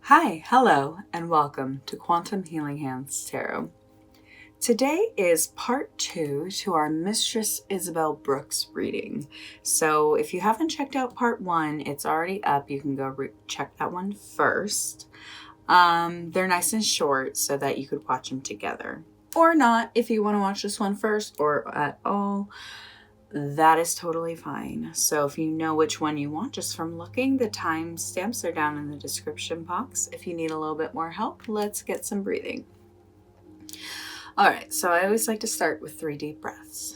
Hi, hello, and welcome to Quantum Healing Hands Tarot. Today is part 2 to our Mistress Isabelle Brooks reading. So if you haven't checked out part 1, it's already up. You can go check that one first. They're nice and short so that you could watch them together. Or not, if you want to watch this one first or at all. That is totally fine. So if you know which one you want just from looking, the timestamps are down in the description box. If you need a little bit more help, let's get some breathing. All right, so I always like to start with 3 deep breaths.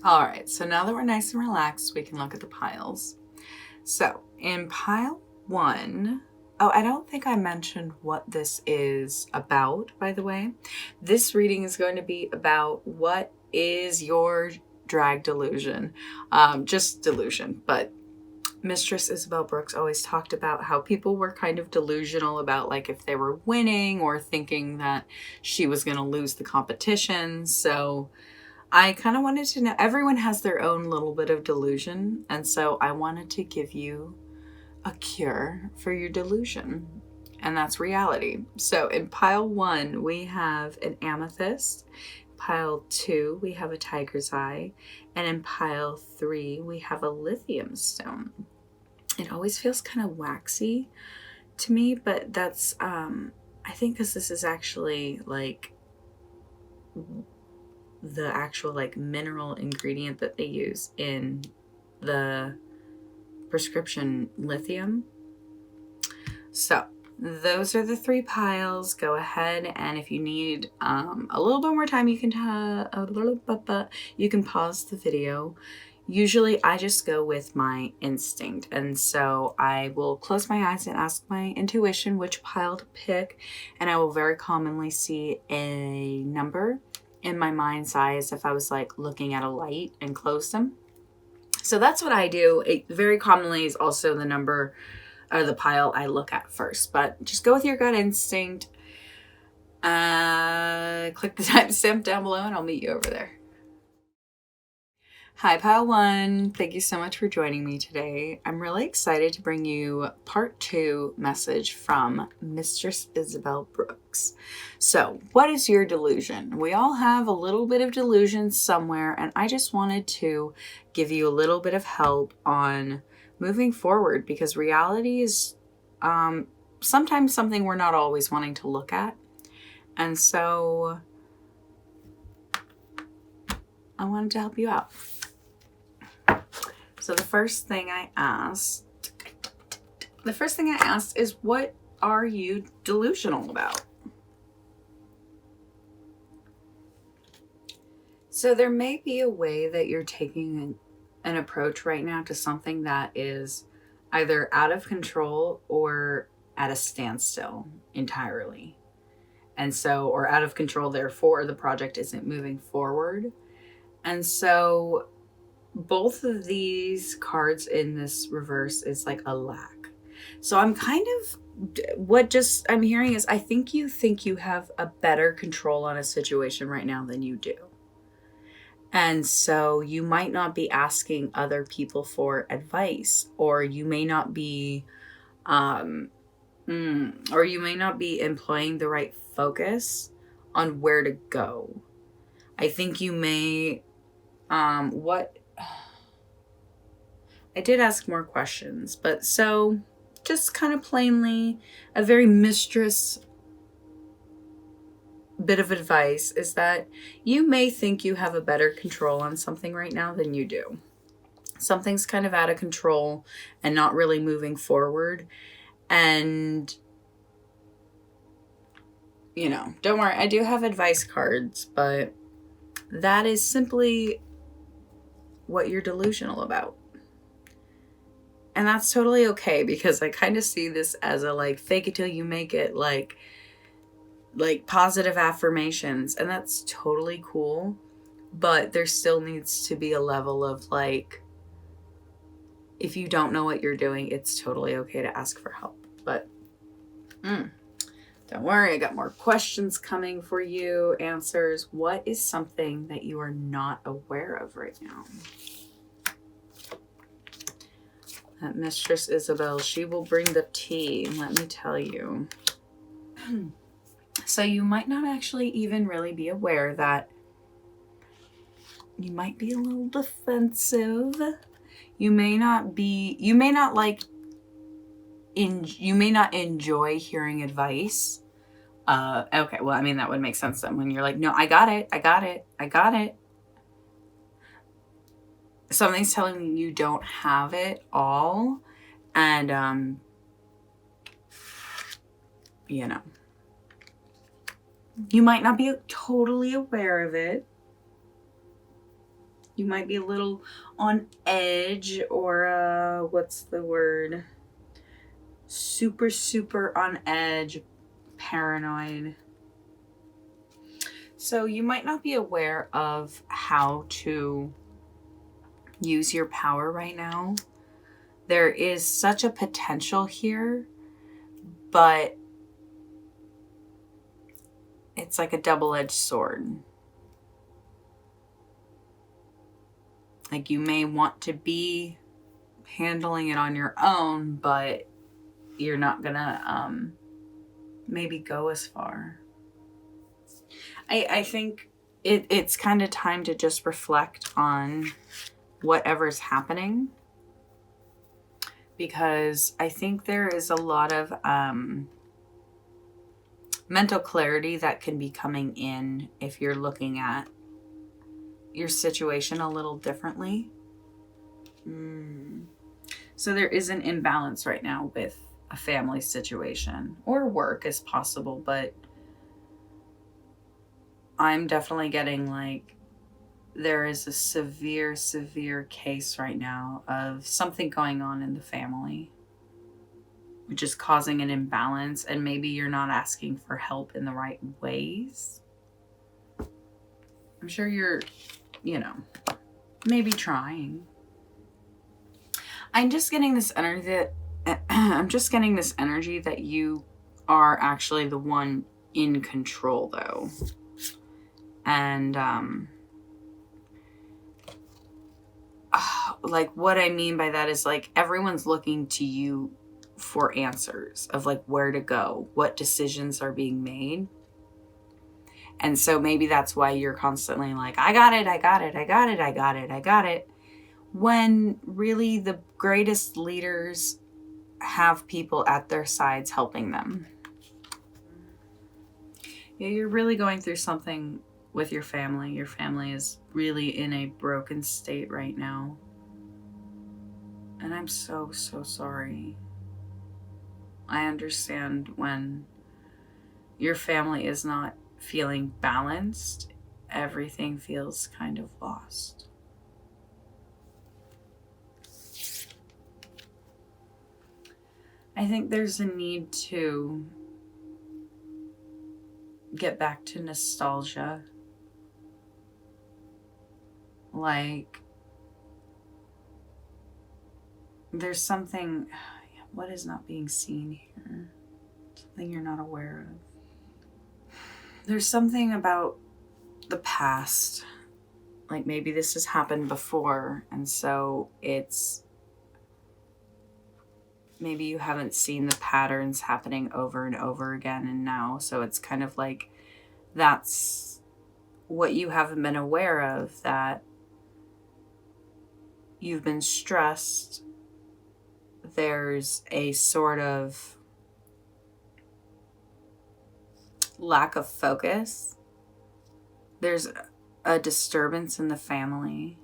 All right, so now that we're nice and relaxed, we can look at the piles. So in pile 1, oh, I don't think I mentioned what this is about, by the way. This reading is going to be about what is your drag delusion. Just delusion, but Mistress Isabelle Brooks always talked about how people were kind of delusional about like if they were winning or thinking that she was going to lose the competition. So I kind of wanted to know, everyone has their own little bit of delusion. And so I wanted to give you a cure for your delusion. And that's reality. So in pile 1, we have an amethyst. Pile 2, we have a tiger's eye. And in pile 3, we have a lithium stone. It always feels kind of waxy to me, but that's, I think because this is actually like the actual like mineral ingredient that they use in the prescription lithium. So those are the 3 piles. Go ahead, and if you need a little bit more time, you can pause the video. Usually I just go with my instinct, and so I will close my eyes and ask my intuition which pile to pick, and I will very commonly see a number in my mind's eye as if I was like looking at a light and close them. So that's what I do. It very commonly is also the number or the pile I look at first, but just go with your gut instinct. Click the timestamp down below and I'll meet you over there. Hi, pile 1. Thank you so much for joining me today. I'm really excited to bring you part 2 message from Mistress Isabelle Brooks. So what is your delusion? We all have a little bit of delusion somewhere, and I just wanted to give you a little bit of help on moving forward, because reality is sometimes something we're not always wanting to look at. And so I wanted to help you out. So the first thing I asked is, what are you delusional about? So there may be a way that you're taking an approach right now to something that is either out of control or at a standstill entirely. And so, or out of control, therefore the project isn't moving forward. And so both of these cards in this reverse is like a lack. So I'm kind of, I'm hearing is, I think you have a better control on a situation right now than you do. And so you might not be asking other people for advice, or you may not be, employing the right focus on where to go. I think you may, I did ask more questions, but so just kind of plainly, a very mistress bit of advice is that you may think you have a better control on something right now than you do. Something's kind of out of control and not really moving forward. And, you know, don't worry, I do have advice cards, but that is simply what you're delusional about. And that's totally okay, because I kind of see this as a like fake it till you make it, like positive affirmations, and that's totally cool. But there still needs to be a level of like, if you don't know what you're doing, it's totally okay to ask for help. But don't worry, I got more questions coming for you. Answers. What is something that you are not aware of right now? That Mistress Isabelle, she will bring the tea, let me tell you. So you might not actually even really be aware that you might be a little defensive. You may not enjoy hearing advice. Okay, well, I mean, that would make sense then when you're like, no, I got it. Something's telling you don't have it all. And, you know, you might not be totally aware of it. You might be a little on edge, or, what's the word? Super on edge, paranoid. So you might not be aware of how to use your power right now. There is such a potential here, but it's like a double-edged sword. Like, you may want to be handling it on your own, but you're not gonna maybe go as far. I think it's kind of time to just reflect on whatever's happening, because I think there is a lot of mental clarity that can be coming in if you're looking at your situation a little differently. So there is an imbalance right now with a family situation, or work as possible, but I'm definitely getting like there is a severe case right now of something going on in the family, which is causing an imbalance, and maybe you're not asking for help in the right ways. I'm sure you're, maybe trying. I'm just getting this energy that you are actually the one in control, though. And like, what I mean by that is like everyone's looking to you for answers of like where to go, what decisions are being made. And so maybe that's why you're constantly like, I got it. When really the greatest leaders have people at their sides helping them. Yeah, you're really going through something with your family. Your family is really in a broken state right now. And I'm so sorry. I understand when your family is not feeling balanced, everything feels kind of lost. I think there's a need to get back to nostalgia. Like, there's something, what is not being seen here? Something you're not aware of. There's something about the past. Like, maybe this has happened before, and so it's, maybe you haven't seen the patterns happening over and over again, and now, so it's kind of like, that's what you haven't been aware of, that you've been stressed. There's a sort of lack of focus. There's a disturbance in the family.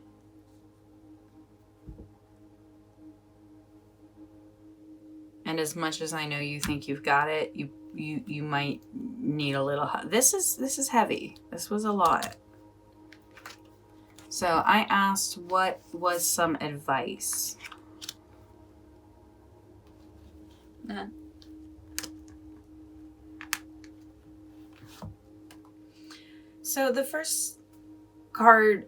And as much as I know you think you've got it, you might need a little. This is heavy. This was a lot. So I asked, what was some advice? So the first card,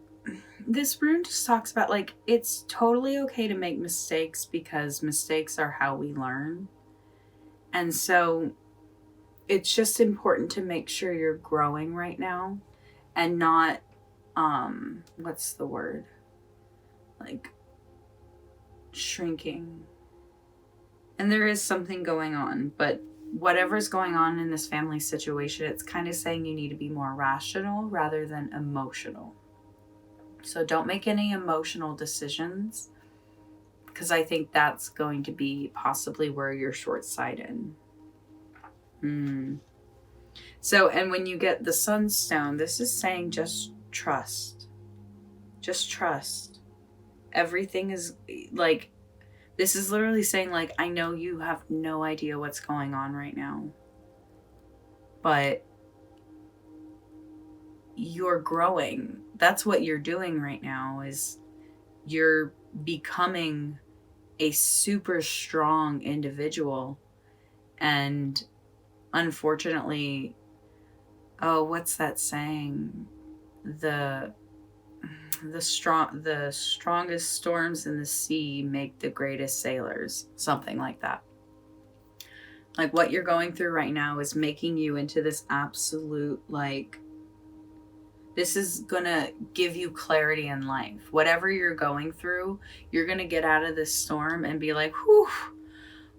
this rune just talks about, like, it's totally okay to make mistakes because mistakes are how we learn. And so it's just important to make sure you're growing right now and not, what's the word? Like, shrinking. And there is something going on, but whatever's going on in this family situation, it's kind of saying you need to be more rational rather than emotional. So don't make any emotional decisions, because I think that's going to be possibly where you're short-sighted. So, and when you get the Sunstone, this is saying just trust. Just trust. Everything is like, this is literally saying, like, I know you have no idea what's going on right now, but you're growing. That's what you're doing right now, is you're becoming a super strong individual. And unfortunately, oh, what's that saying? The strongest storms in the sea make the greatest sailors. Something like that. Like, what you're going through right now is making you into this absolute, like, this is gonna give you clarity in life. Whatever you're going through, you're gonna get out of this storm and be like, whew,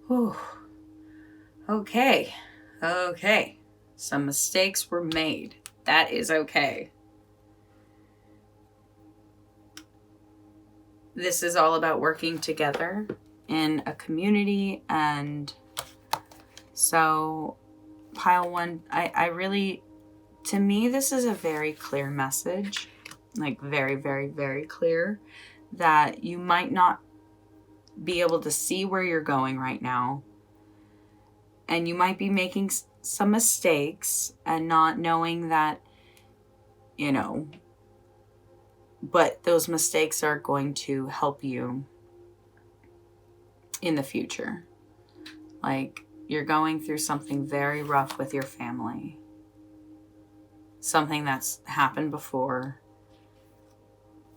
whew, okay, some mistakes were made. That is okay. This is all about working together in a community. And so pile one, I really, to me, this is a very clear message, like very, very, very clear, that you might not be able to see where you're going right now. And you might be making some mistakes and not knowing that, you know, but those mistakes are going to help you in the future. Like, you're going through something very rough with your family. Something that's happened before.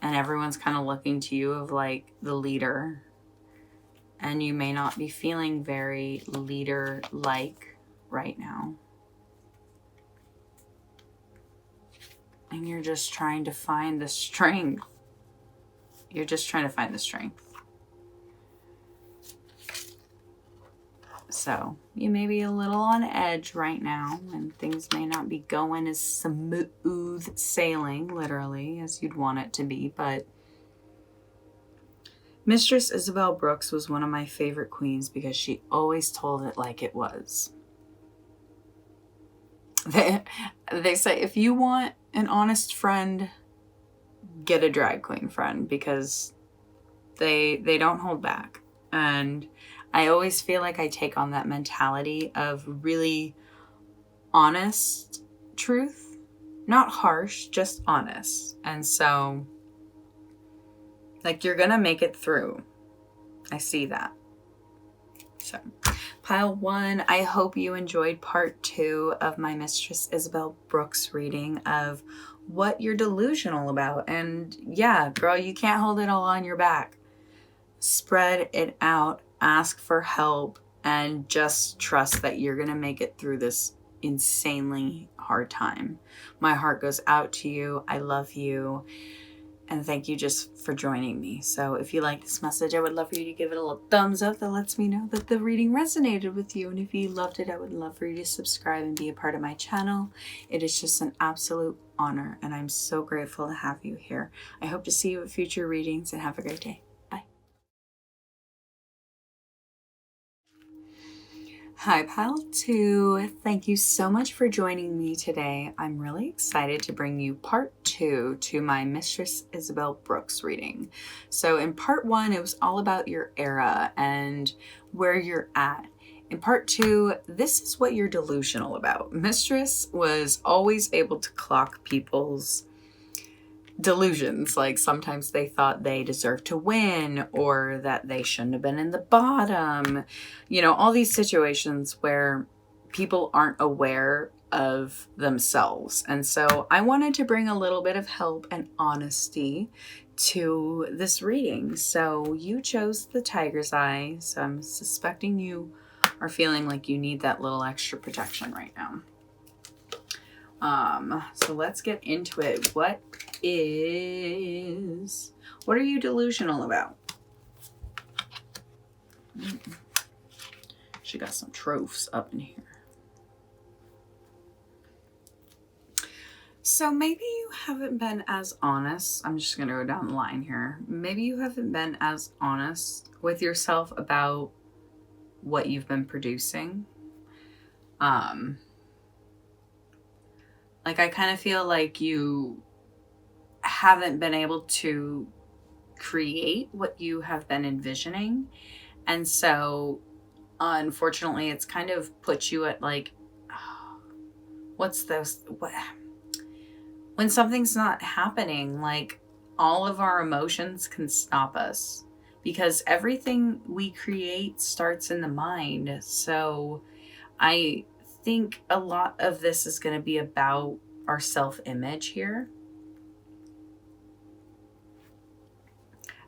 And everyone's kind of looking to you of, like, the leader. And you may not be feeling very leader-like right now. And you're just trying to find the strength. You're just trying to find the strength. So you may be a little on edge right now, and things may not be going as smooth sailing, literally, as you'd want it to be. But Mistress Isabelle Brooks was one of my favorite queens because she always told it like it was. They say, if you want an honest friend, get a drag queen friend, because they don't hold back. And I always feel like I take on that mentality of really honest truth, not harsh, just honest. And so, like, you're gonna make it through. I see that. So pile one, I hope you enjoyed part 2 of my Mistress Isabelle Brooks reading of what you're delusional about. And yeah, girl, you can't hold it all on your back. Spread it out, ask for help, and just trust that you're going to make it through this insanely hard time. My heart goes out to you. I love you. And thank you just for joining me. So if you like this message, I would love for you to give it a little thumbs up. That lets me know that the reading resonated with you. And if you loved it, I would love for you to subscribe and be a part of my channel. It is just an absolute honor. And I'm so grateful to have you here. I hope to see you at future readings, and have a great day. Bye. Hi, Pile 2. Thank you so much for joining me today. I'm really excited to bring you part 2 to my Mistress Isabelle Brooks reading. So in part 1, it was all about your era and where you're at. In part 2, this is what you're delusional about. Mistress was always able to clock people's delusions. Like sometimes they thought they deserved to win, or that they shouldn't have been in the bottom. You know, all these situations where people aren't aware of themselves. And so I wanted to bring a little bit of help and honesty to this reading. So you chose the tiger's eye. So I'm suspecting you are feeling like you need that little extra protection right now. So let's get into it. What are you delusional about? She got some tropes up in here. So maybe you haven't been as honest. I'm just going to go down the line here. Maybe you haven't been as honest with yourself about what you've been producing. Like I kind of feel like you haven't been able to create what you have been envisioning. And so unfortunately, it's kind of put you at like, what's this? What? When something's not happening, like all of our emotions can stop us because everything we create starts in the mind. So I think a lot of this is going to be about our self-image here.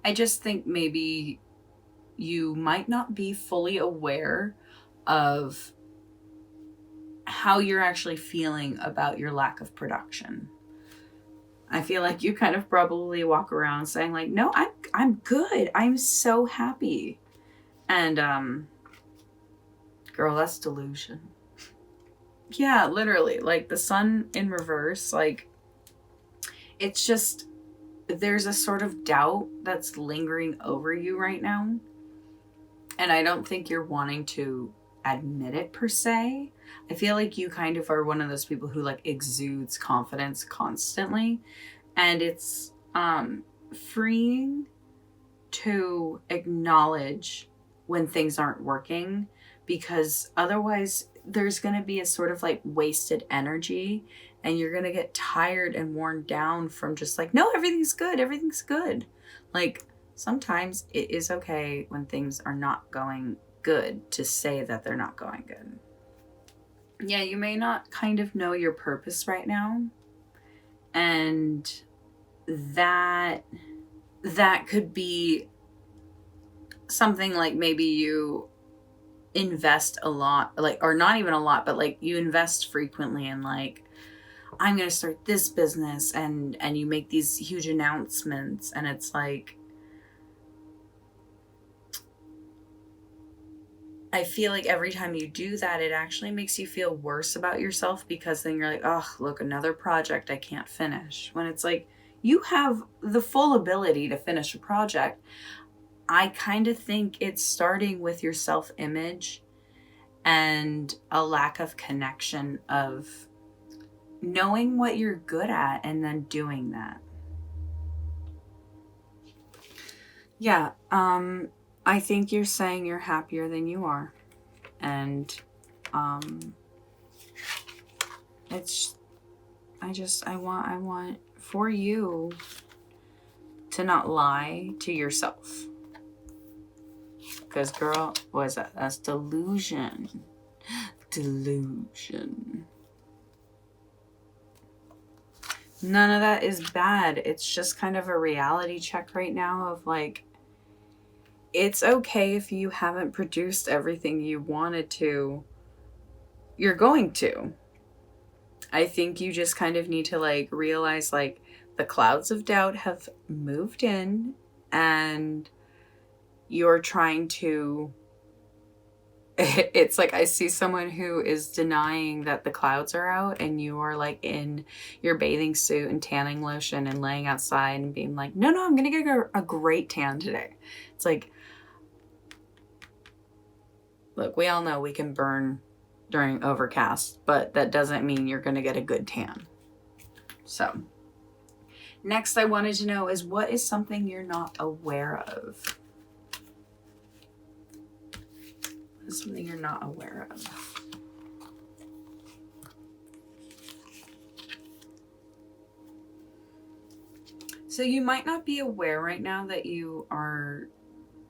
I just think maybe you might not be fully aware of how you're actually feeling about your lack of production. I feel like you kind of probably walk around saying like, no, I'm good. I'm so happy. And, girl, that's delusion. Yeah, literally, like the sun in reverse, like it's just, there's a sort of doubt that's lingering over you right now. And I don't think you're wanting to admit it per se. I feel like you kind of are one of those people who like exudes confidence constantly. And it's freeing to acknowledge when things aren't working, because otherwise there's going to be a sort of like wasted energy and you're going to get tired and worn down from just like, no, everything's good. Everything's good. Like sometimes it is okay when things are not going good to say that they're not going good. Yeah, you may not kind of know your purpose right now. And that could be something like maybe you invest a lot, like, or not even a lot, but like you invest frequently in like, I'm going to start this business, and you make these huge announcements, and it's like, I feel like every time you do that, it actually makes you feel worse about yourself, because then you're like, oh, look, another project I can't finish. When it's like, you have the full ability to finish a project. I kind of think it's starting with your self-image and a lack of connection of knowing what you're good at and then doing that. Yeah, I think you're saying you're happier than you are. And I want for you to not lie to yourself. Because girl, what is that? That's delusion. Delusion. None of that is bad. It's just kind of a reality check right now of like, it's okay if you haven't produced everything you wanted to. You're going to. I think you just kind of need to like realize like the clouds of doubt have moved in, and you're trying to, it's like I see someone who is denying that the clouds are out, and you are like in your bathing suit and tanning lotion and laying outside and being like, no, I'm gonna get a great tan today. It's like, look, we all know we can burn during overcast, but that doesn't mean you're gonna get a good tan. So next I wanted to know is, what is something you're not aware of? What is something you're not aware of? So you might not be aware right now that you are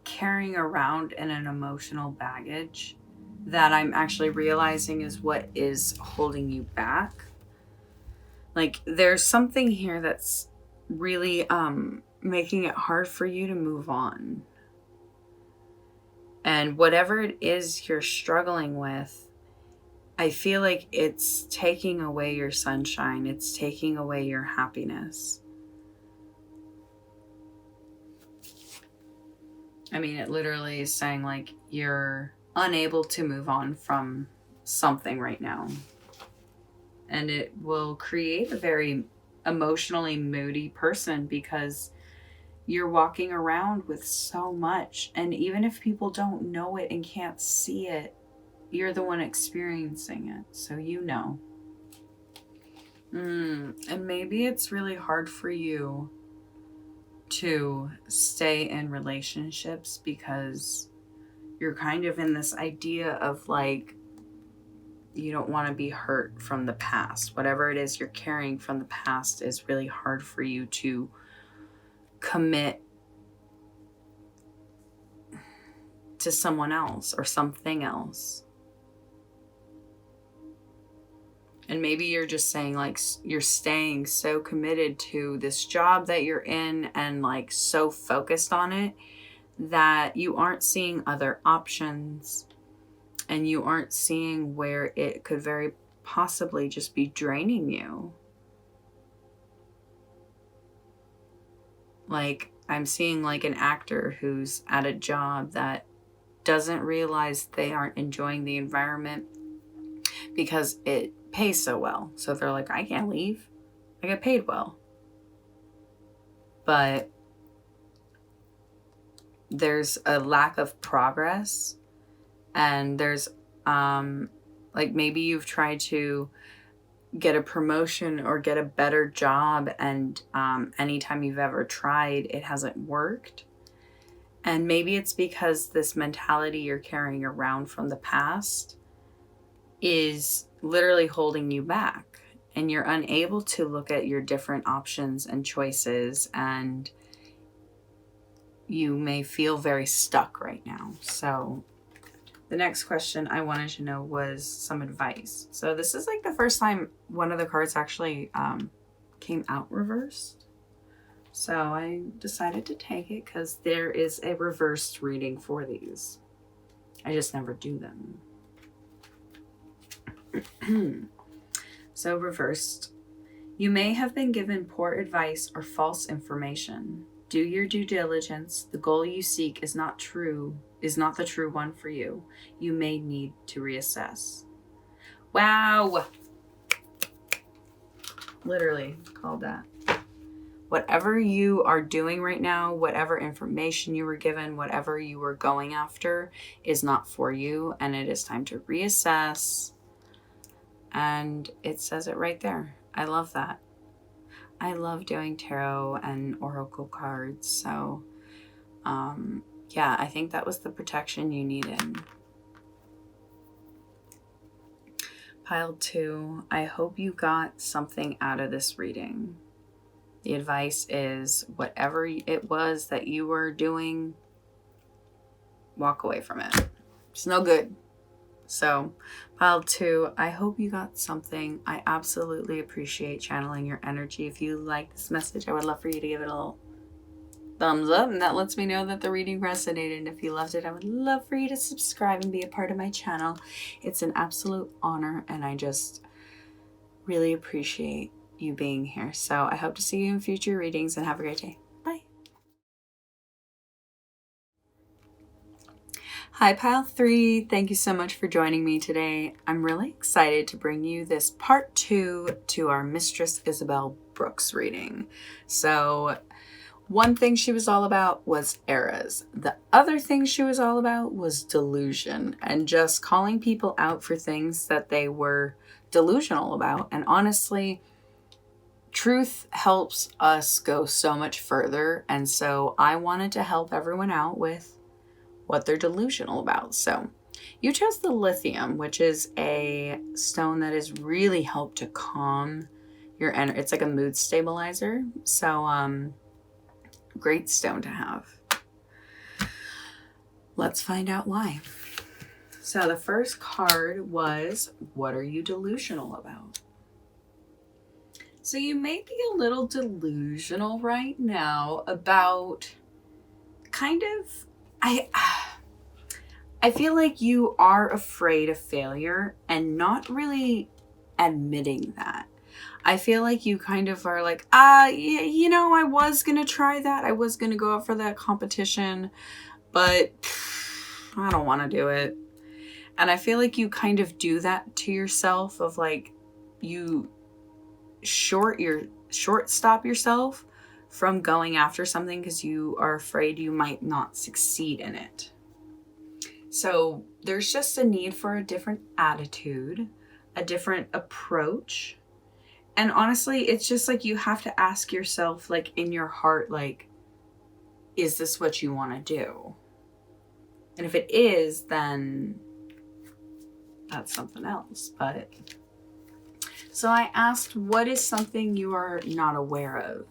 carrying around in an emotional baggage that I'm actually realizing is what is holding you back. Like there's something here that's really making it hard for you to move on. And whatever it is you're struggling with, I feel like it's taking away your sunshine. It's taking away your happiness. I mean, it literally is saying like you're unable to move on from something right now. And it will create a very emotionally moody person because you're walking around with so much. And even if people don't know it and can't see it, you're the one experiencing it. So you know. And maybe it's really hard for you to stay in relationships because you're kind of in this idea of like, you don't want to be hurt from the past. Whatever it is you're carrying from the past is really hard for you to commit to someone else or something else. And maybe you're just saying like you're staying so committed to this job that you're in and like so focused on it that you aren't seeing other options and you aren't seeing where it could very possibly just be draining you. Like I'm seeing like an actor who's at a job that doesn't realize they aren't enjoying the environment because it pays so well. So they're like, I can't leave. I get paid well. But there's a lack of progress, and there's like maybe you've tried to get a promotion or get a better job, and anytime you've ever tried, it hasn't worked. And maybe it's because this mentality you're carrying around from the past is literally holding you back, and you're unable to look at your different options and choices, and you may feel very stuck right now. So the next question I wanted to know was some advice. So this is like the first time one of the cards actually came out reversed. So I decided to take it because there is a reversed reading for these. I just never do them. So reversed. You may have been given poor advice or false information. Do your due diligence. The goal you seek is not the true one for you. You may need to reassess. Wow. Literally called that. Whatever you are doing right now, whatever information you were given, whatever you were going after is not for you, and it is time to reassess. And it says it right there. I love that. I love doing tarot and oracle cards. So, yeah, I think that was the protection you needed. Pile 2, I hope you got something out of this reading. The advice is whatever it was that you were doing, walk away from it. It's no good. So, pile 2, I hope you got something. I absolutely appreciate channeling your energy. If you like this message, I would love for you to give it a little thumbs up, and that lets me know that the reading resonated. And if you loved it, I would love for you to subscribe and be a part of my channel. It's an absolute honor, and I just really appreciate you being here. So I hope to see you in future readings, and have a great day. Bye. Hi, pile 3. Thank you so much for joining me today. I'm really excited to bring you this part 2 to our Mistress Isabelle Brooks reading. So one thing she was all about was eras. The other thing she was all about was delusion, and just calling people out for things that they were delusional about. And honestly, truth helps us go so much further. And so I wanted to help everyone out with what they're delusional about. So you chose the lithium, which is a stone that has really helped to calm your energy. It's like a mood stabilizer. So Great stone to have. Let's find out why. So the first card was, what are you delusional about? So you may be a little delusional right now about kind of, I feel like you are afraid of failure and not really admitting that. I feel like you kind of are like, you know, I was going to try that. I was going to go out for that competition, but I don't want to do it. And I feel like you kind of do that to yourself of like, you shortstop yourself from going after something because you are afraid you might not succeed in it. So there's just a need for a different attitude, a different approach. And honestly, it's just like you have to ask yourself, like in your heart, like, is this what you want to do? And if it is, then that's something else. But so I asked, what is something you are not aware of?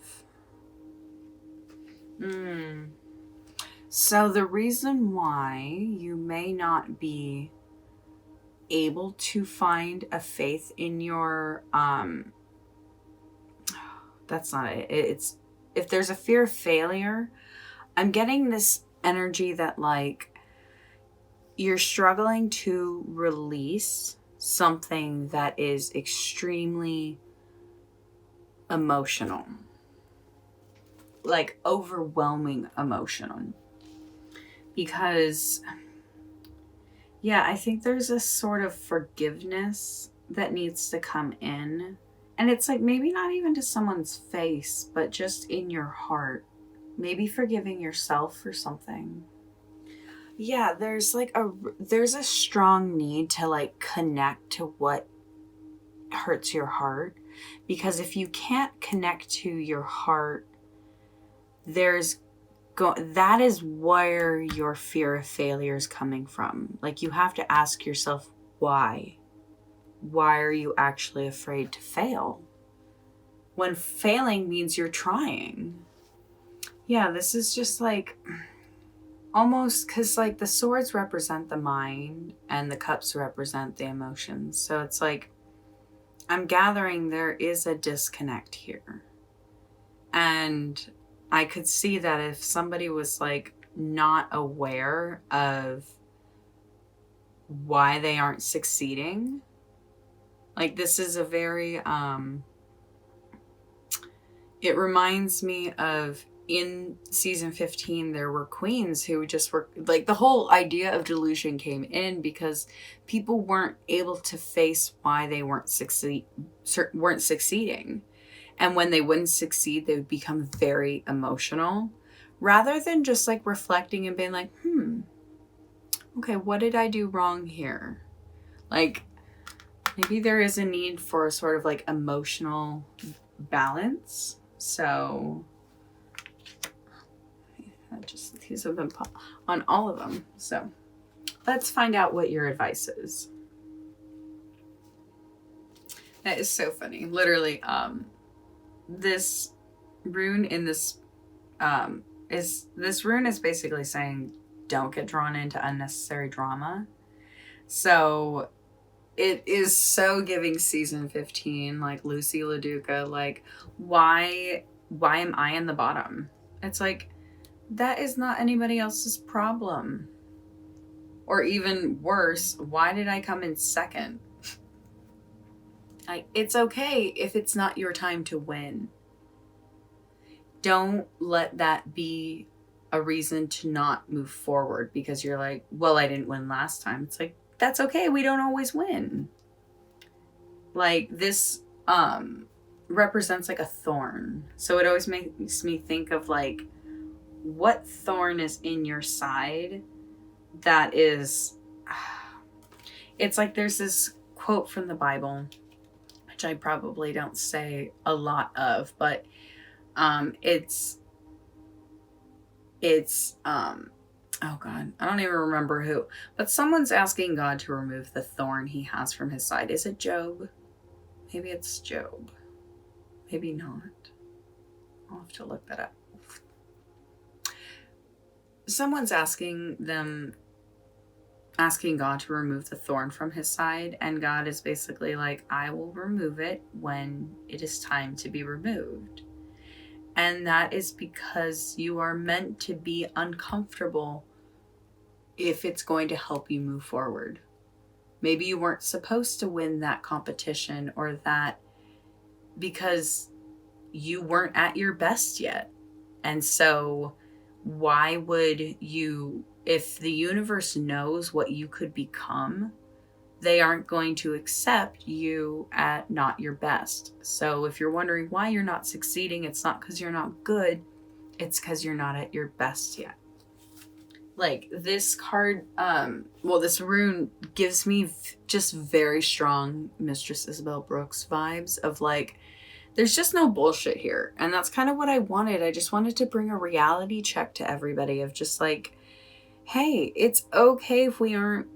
So the reason why you may not be able to find a faith in your, that's not it. It's, if there's a fear of failure, I'm getting this energy that like you're struggling to release something that is extremely emotional, like overwhelming emotional. Because, yeah, I think there's a sort of forgiveness that needs to come in. And it's like maybe not even to someone's face, but just in your heart. Maybe forgiving yourself for something. Yeah, there's a strong need to like connect to what hurts your heart. Because if you can't connect to your heart, that is where your fear of failure is coming from. Like you have to ask yourself, why? Why are you actually afraid to fail? When failing means you're trying. Yeah, this is just like almost because like the swords represent the mind and the cups represent the emotions. So it's like I'm gathering there is a disconnect here. And I could see that if somebody was like not aware of why they aren't succeeding, like this is a very, it reminds me of in season 15, there were queens who just were like, the whole idea of delusion came in because people weren't able to face why they weren't succeeding. And when they wouldn't succeed, they would become very emotional rather than just like reflecting and being like, okay, what did I do wrong here? Like maybe there is a need for a sort of like emotional balance. So these have been on all of them. So let's find out what your advice is. That is so funny. Literally, this rune in this rune is basically saying don't get drawn into unnecessary drama. So it is so giving season 15, like Lucy LaDuca, like why am I in the bottom? It's like that is not anybody else's problem. Or even worse, why did I come in second? Like, it's okay if it's not your time to win. Don't let that be a reason to not move forward because you're like, well, I didn't win last time. It's like, that's okay. We don't always win. Like this represents like a thorn. So it always makes me think of like, what thorn is in your side that is, it's like there's this quote from the Bible, which I probably don't say a lot of, but it's oh God, I don't even remember who, but someone's asking God to remove the thorn he has from his side. Is it Job? Maybe it's Job. Maybe not. I'll have to look that up. someone's asking God to remove the thorn from his side, and God is basically like, I will remove it when it is time to be removed. And that is because you are meant to be uncomfortable if it's going to help you move forward. Maybe you weren't supposed to win that competition or that because you weren't at your best yet. And so why would you, if the universe knows what you could become, they aren't going to accept you at not your best. So if you're wondering why you're not succeeding, it's not because you're not good, it's because you're not at your best yet. Like this card, this rune gives me just very strong Mistress Isabelle Brooks vibes of like, there's just no bullshit here. And that's kind of what I wanted. I just wanted to bring a reality check to everybody of just like, hey, it's okay if we aren't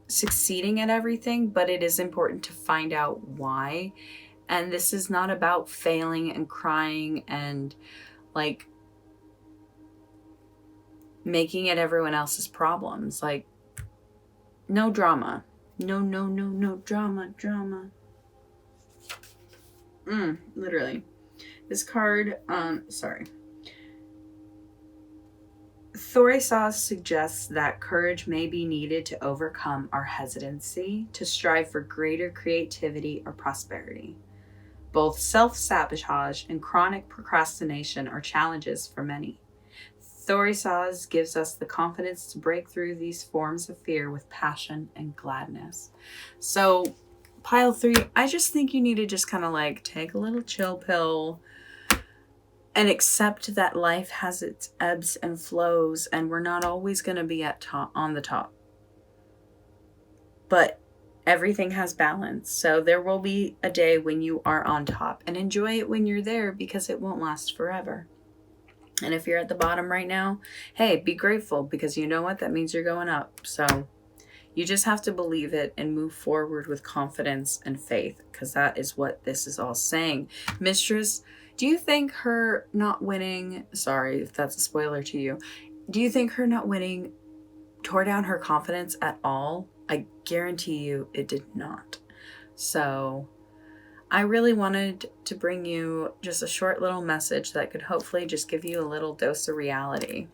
succeeding at everything, but it is important to find out why. And this is not about failing and crying and like making it everyone else's problems. Like, no drama. No drama. Literally. This card, Thorisaz suggests that courage may be needed to overcome our hesitancy to strive for greater creativity or prosperity. Both self-sabotage and chronic procrastination are challenges for many. Thorisaz gives us the confidence to break through these forms of fear with passion and gladness. So, pile 3, I just think you need to just kind of like take a little chill pill and accept that life has its ebbs and flows, and we're not always going to be on the top. But everything has balance. So there will be a day when you are on top, and enjoy it when you're there because it won't last forever. And if you're at the bottom right now, hey, be grateful because you know what? That means you're going up. So you just have to believe it and move forward with confidence and faith, because that is what this is all saying. Mistress, do you think her not winning, sorry if that's a spoiler to you, do you think her not winning tore down her confidence at all? I guarantee you it did not. So I really wanted to bring you just a short little message that could hopefully just give you a little dose of reality.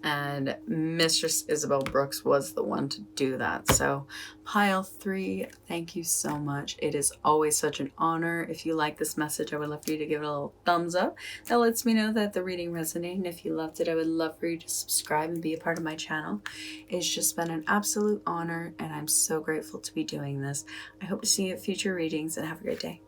And Mistress Isabelle Brooks was the one to do that. So pile 3, thank you so much. It is always such an honor. If you like this message, I would love for you to give it a little thumbs up. That lets me know that the reading resonated. And if you loved it, I would love for you to subscribe and be a part of my channel. It's just been an absolute honor, and I'm so grateful to be doing this. I hope to see you at future readings, and have a great day.